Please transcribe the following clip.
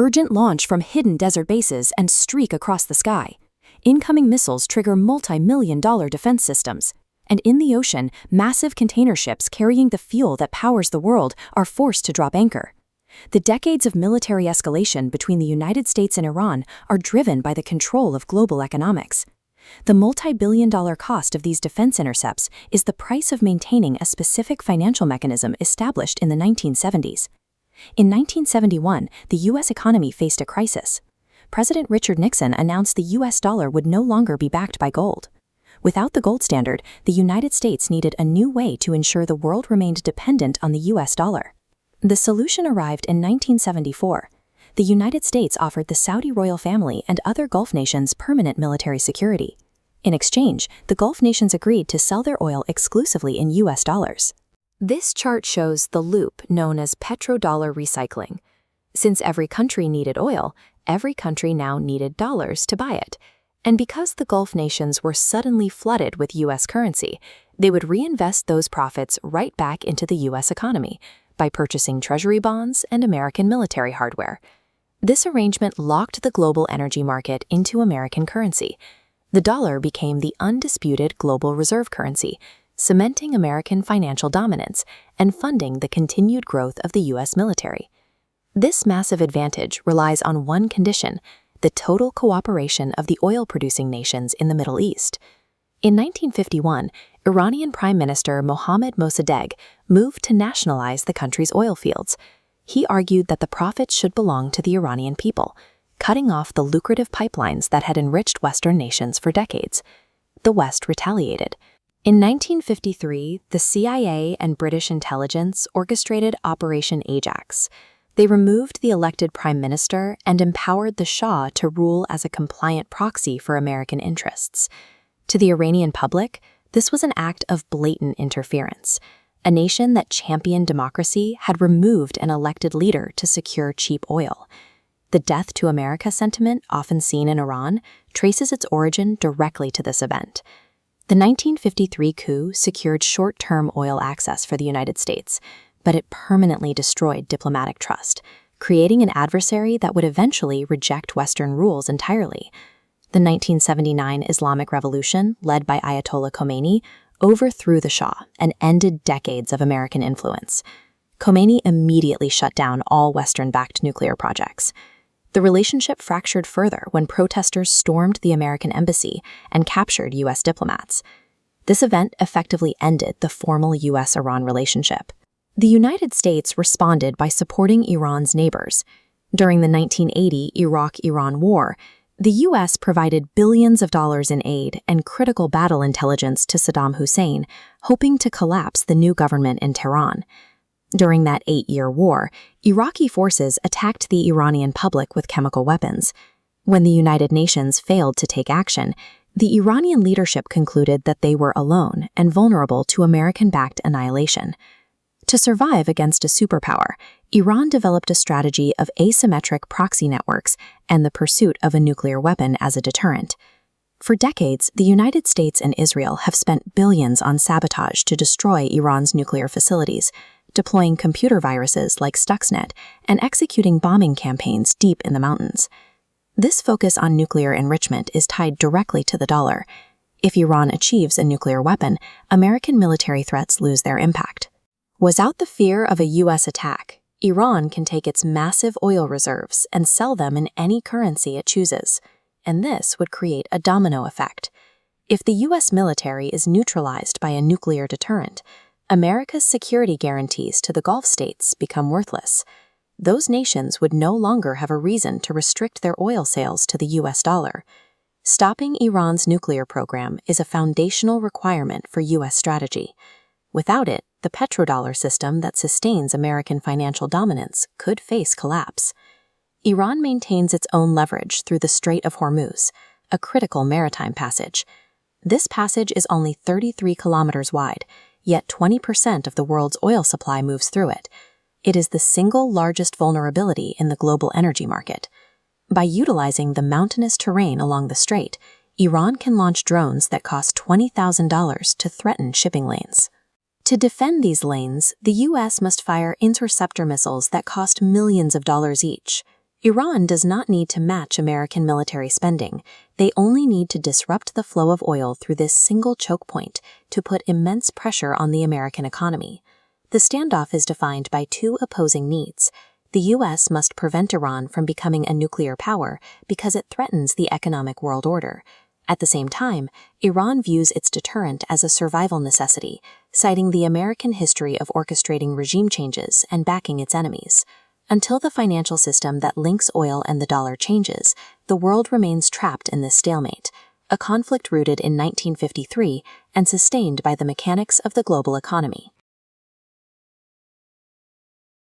urgent launch from hidden desert bases and streak across the sky. Incoming missiles trigger multi-million-dollar defense systems. And in the ocean, massive container ships carrying the fuel that powers the world are forced to drop anchor. The decades of military escalation between the United States and Iran are driven by the control of global economics. The multi-billion-dollar cost of these defense intercepts is the price of maintaining a specific financial mechanism established in the 1970s. In 1971, the U.S. economy faced a crisis. President Richard Nixon announced the U.S. dollar would no longer be backed by gold. Without the gold standard, the United States needed a new way to ensure the world remained dependent on the U.S. dollar. The solution arrived in 1974. The United States offered the Saudi royal family and other Gulf nations permanent military security. In exchange, the Gulf nations agreed to sell their oil exclusively in U.S. dollars. This chart shows the loop known as petrodollar recycling. Since every country needed oil, every country now needed dollars to buy it. And because the Gulf nations were suddenly flooded with U.S. currency, they would reinvest those profits right back into the U.S. economy by purchasing treasury bonds and American military hardware. This arrangement locked the global energy market into American currency. The dollar became the undisputed global reserve currency, cementing American financial dominance and funding the continued growth of the U.S. military. This massive advantage relies on one condition: the total cooperation of the oil-producing nations in the Middle East. In 1951, Iranian Prime Minister Mohammad Mossadegh moved to nationalize the country's oil fields. He argued that the profits should belong to the Iranian people, cutting off the lucrative pipelines that had enriched Western nations for decades. The West retaliated. In 1953, the CIA and British intelligence orchestrated Operation Ajax. They removed the elected prime minister and empowered the Shah to rule as a compliant proxy for American interests. To the Iranian public, this was an act of blatant interference. A nation that championed democracy had removed an elected leader to secure cheap oil. The death to America sentiment often seen in Iran traces its origin directly to this event. The 1953 coup secured short-term oil access for the United States, but it permanently destroyed diplomatic trust, creating an adversary that would eventually reject Western rules entirely. The 1979 Islamic Revolution, led by Ayatollah Khamenei, overthrew the Shah and ended decades of American influence. Khomeini immediately shut down all Western-backed nuclear projects. The relationship fractured further when protesters stormed the American embassy and captured U.S. diplomats. This event effectively ended the formal U.S.-Iran relationship. The United States responded by supporting Iran's neighbors. During the 1980 Iraq-Iran War, the U.S. provided billions of dollars in aid and critical battle intelligence to Saddam Hussein, hoping to collapse the new government in Tehran. During that 8-year war, Iraqi forces attacked the Iranian public with chemical weapons. When the United Nations failed to take action, the Iranian leadership concluded that they were alone and vulnerable to American-backed annihilation. To survive against a superpower, Iran developed a strategy of asymmetric proxy networks and the pursuit of a nuclear weapon as a deterrent. For decades, the United States and Israel have spent billions on sabotage to destroy Iran's nuclear facilities, deploying computer viruses like Stuxnet and executing bombing campaigns deep in the mountains. This focus on nuclear enrichment is tied directly to the dollar. If Iran achieves a nuclear weapon, American military threats lose their impact. Without the fear of a U.S. attack, Iran can take its massive oil reserves and sell them in any currency it chooses, and this would create a domino effect. If the U.S. military is neutralized by a nuclear deterrent, America's security guarantees to the Gulf states become worthless. Those nations would no longer have a reason to restrict their oil sales to the U.S. dollar. Stopping Iran's nuclear program is a foundational requirement for U.S. strategy. Without it, the petrodollar system that sustains American financial dominance could face collapse. Iran maintains its own leverage through the Strait of Hormuz, a critical maritime passage. This passage is only 33 kilometers wide, yet 20% of the world's oil supply moves through it. It is the single largest vulnerability in the global energy market. By utilizing the mountainous terrain along the strait, Iran can launch drones that cost $20,000 to threaten shipping lanes. To defend these lanes, the U.S. must fire interceptor missiles that cost millions of dollars each. Iran does not need to match American military spending. They only need to disrupt the flow of oil through this single choke point to put immense pressure on the American economy. The standoff is defined by two opposing needs. The U.S. must prevent Iran from becoming a nuclear power because it threatens the economic world order. At the same time, Iran views its deterrent as a survival necessity, citing the American history of orchestrating regime changes and backing its enemies. Until the financial system that links oil and the dollar changes, the world remains trapped in this stalemate, a conflict rooted in 1953 and sustained by the mechanics of the global economy.